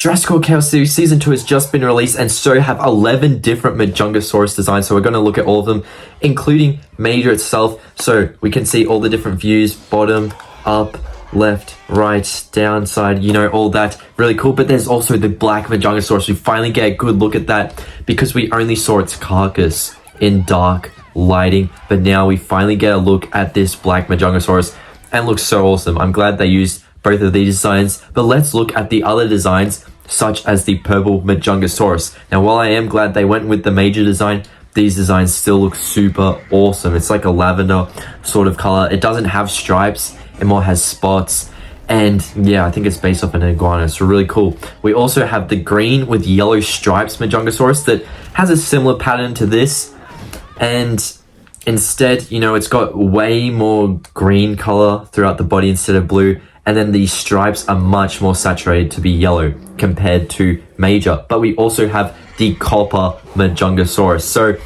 Jurassic Chaos Series Season 2 has just been released, and so have 11 different Majungasaurus designs. So we're going to look at all of them, including Major itself. So we can see all the different views, bottom, up, left, right, down, side, you know, all that. Really cool. But there's also the Black Majungasaurus. We finally get a good look at that because we only saw its carcass in dark lighting. But now we finally get a look at this Black Majungasaurus, and it looks so awesome. I'm glad they used both of these designs, but let's look at the other designs, such as the Purple Majungasaurus. Now, while I am glad they went with the Major design, these designs still look super awesome. It's like a lavender sort of color. It doesn't have stripes, it more has spots, and yeah, I think it's based off an iguana, so really cool. We also have the green with yellow stripes Majungasaurus that has a similar pattern to this, and instead, you know, it's got way more green color throughout the body instead of blue. And then the stripes are much more saturated to be yellow compared to Major. But we also have the Copper Majungasaurus. So,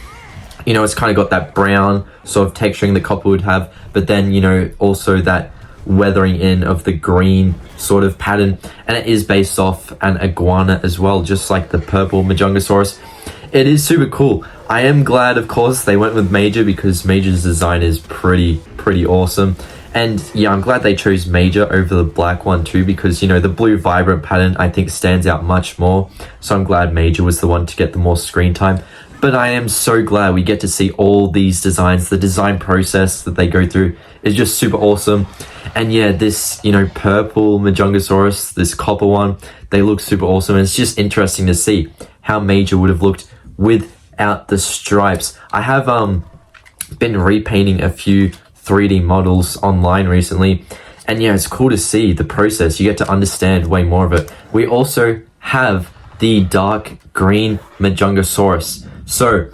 you know, it's kind of got that brown sort of texturing that copper would have. But then, you know, also that weathering in of the green sort of pattern. And it is based off an iguana as well, just like the Purple Majungasaurus. It is super cool. I am glad, of course, they went with Major because Major's design is pretty awesome. And yeah, I'm glad they chose Major over the black one too, because, you know, the blue vibrant pattern I think stands out much more. So I'm glad Major was the one to get the more screen time. But I am so glad we get to see all these designs. The design process that they go through is just super awesome. And yeah, this, you know, Purple Majungasaurus, this copper one, they look super awesome. And it's just interesting to see how Major would have looked without the stripes. I have been repainting a few 3D models online recently, and yeah, it's cool to see the process. You get to understand way more of it. We also have the dark green Majungasaurus. So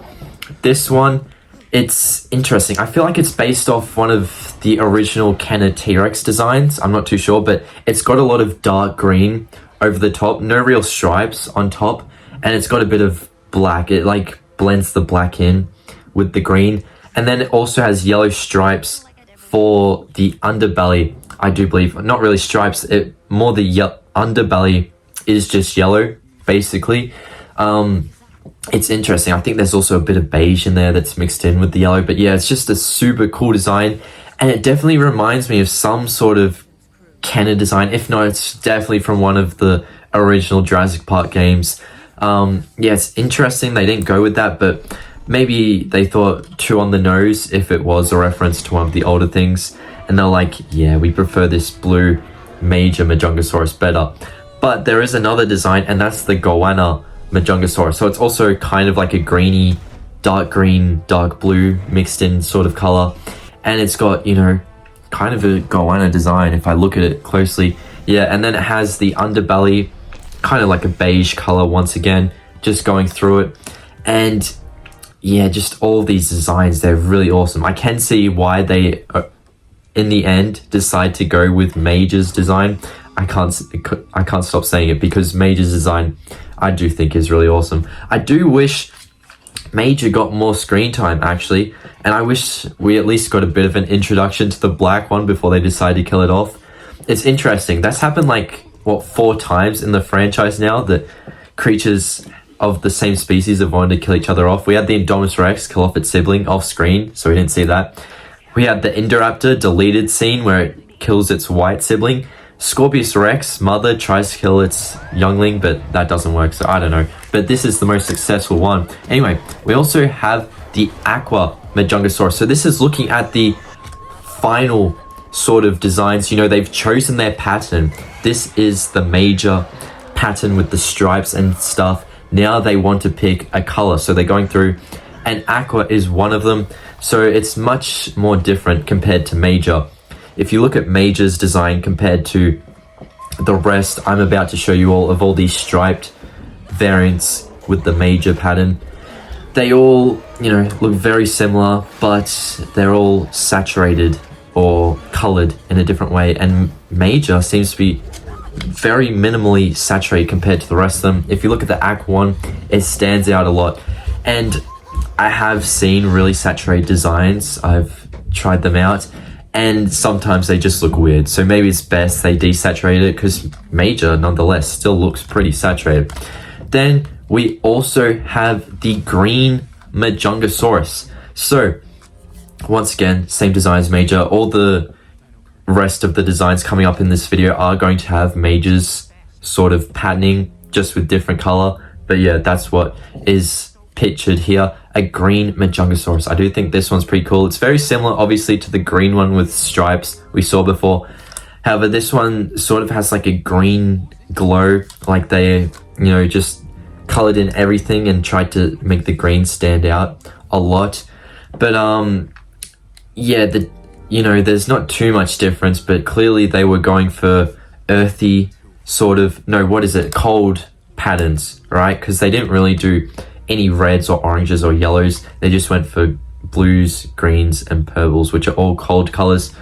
this one, it's interesting. I feel like it's based off one of the original Kenner T-Rex designs. I'm not too sure, but it's got a lot of dark green over the top, no real stripes on top, and it's got a bit of black. It like blends the black in with the green. And then it also has yellow stripes for the underbelly, I do believe. Not really stripes, more the underbelly is just yellow, basically. It's interesting. I think there's also a bit of beige in there that's mixed in with the yellow. But yeah, it's just a super cool design. And it definitely reminds me of some sort of Kenner design. If not, it's definitely from one of the original Jurassic Park games. Yeah, it's interesting they didn't go with that, but maybe they thought too on the nose if it was a reference to one of the older things. And they're like, yeah, we prefer this blue Major Majungasaurus better. But there is another design, and that's the Goanna Majungasaurus. So it's also kind of like a greeny, dark green, dark blue mixed in sort of color. And it's got, you know, kind of a Goanna design if I look at it closely. Yeah, and then it has the underbelly, kind of like a beige color once again, just going through it. And yeah, just all these designs, they're really awesome. I can see why they, in the end, decide to go with Major's design. I can't stop saying it because Major's design, I do think, is really awesome. I do wish Major got more screen time, actually. And I wish we at least got a bit of an introduction to the black one before they decide to kill it off. It's interesting. That's happened like, what, 4 times in the franchise now, that creatures of the same species have wanted to kill each other off. We had the Indominus Rex kill off its sibling off screen, so we didn't see that. We had the Indoraptor deleted scene where it kills its white sibling. Scorpius Rex mother tries to kill its youngling, but that doesn't work, so I don't know. But this is the most successful one. Anyway, we also have the Aqua Majungasaurus. So this is looking at the final sort of designs. You know, they've chosen their pattern. This is the Major pattern with the stripes and stuff. Now they want to pick a color, so they're going through, and Aqua is one of them. So it's much more different compared to Major. If you look at Major's design compared to the rest, I'm about to show you all these striped variants with the Major pattern. They all, you know, look very similar, but they're all saturated or colored in a different way. And Major seems to be very minimally saturated compared to the rest of them. If you look at the Aqua one, it stands out a lot. And I have seen really saturated designs. I've tried them out, and sometimes they just look weird. So maybe it's best they desaturate it, because Major, nonetheless, still looks pretty saturated. Then we also have the green Majungasaurus. So once again, same design as Major. All the rest of the designs coming up in this video are going to have Major's sort of patterning, just with different color. But yeah, that's what is pictured here, a green Majungasaurus. I do think this one's pretty cool. It's very similar, obviously, to the green one with stripes we saw before. However, this one sort of has like a green glow, like they, just colored in everything and tried to make the green stand out a lot. But yeah, there's not too much difference, but clearly they were going for earthy sort of, cold patterns, right? Because they didn't really do any reds or oranges or yellows. They just went for blues, greens, and purples, which are all cold colors.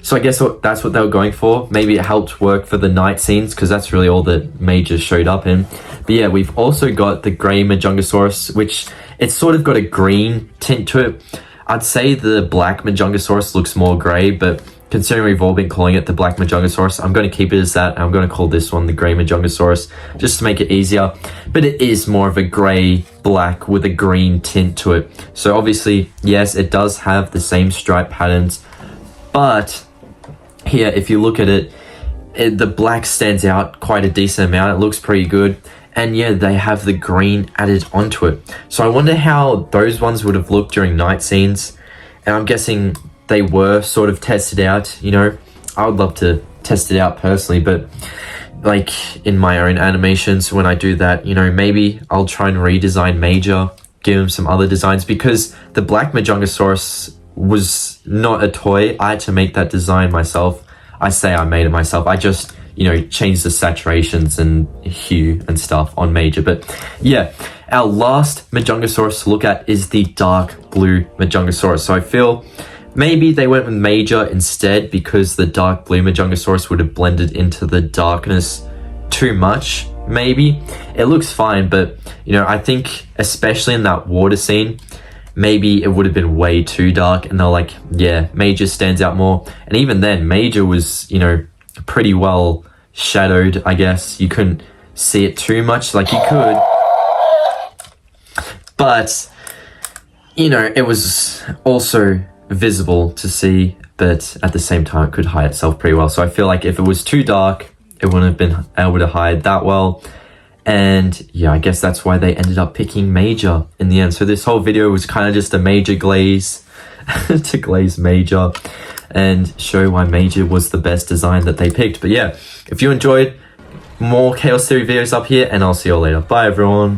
So I guess that's what they were going for. Maybe it helped work for the night scenes, because that's really all that Major showed up in. But yeah, we've also got the grey Majungasaurus, which it's sort of got a green tint to it. I'd say the black Majungasaurus looks more grey, but considering we've all been calling it the black Majungasaurus, I'm going to keep it as that. I'm going to call this one the grey Majungasaurus, just to make it easier. But it is more of a grey black with a green tint to it. So obviously, yes, it does have the same stripe patterns, but here, if you look at it, the black stands out quite a decent amount. It looks pretty good. And yeah, they have the green added onto it. So I wonder how those ones would have looked during night scenes. And I'm guessing they were sort of tested out, I would love to test it out personally, but like in my own animations, when I do that, maybe I'll try and redesign Major, give him some other designs, because the black Majungasaurus was not a toy. I had to make that design myself. I say I made it myself. I just change the saturations and hue and stuff on Major. But yeah, our last Majungasaurus to look at is the dark blue Majungasaurus. So I feel maybe they went with Major instead, because the dark blue Majungasaurus would have blended into the darkness too much, maybe. It looks fine, but I think especially in that water scene, maybe it would have been way too dark, and they're like, yeah, Major stands out more. And even then, Major was, pretty well shadowed, I guess. You couldn't see it too much, like you could, but it was also visible to see, but at the same time it could hide itself pretty well. So I feel like if it was too dark, it wouldn't have been able to hide that well. And yeah, I guess that's why they ended up picking Major in the end. So this whole video was kind of just a Major glaze to glaze Major and show why Major was the best design that they picked. But yeah, if you enjoyed, more Chaos Theory videos up here, and I'll see you all later. Bye everyone.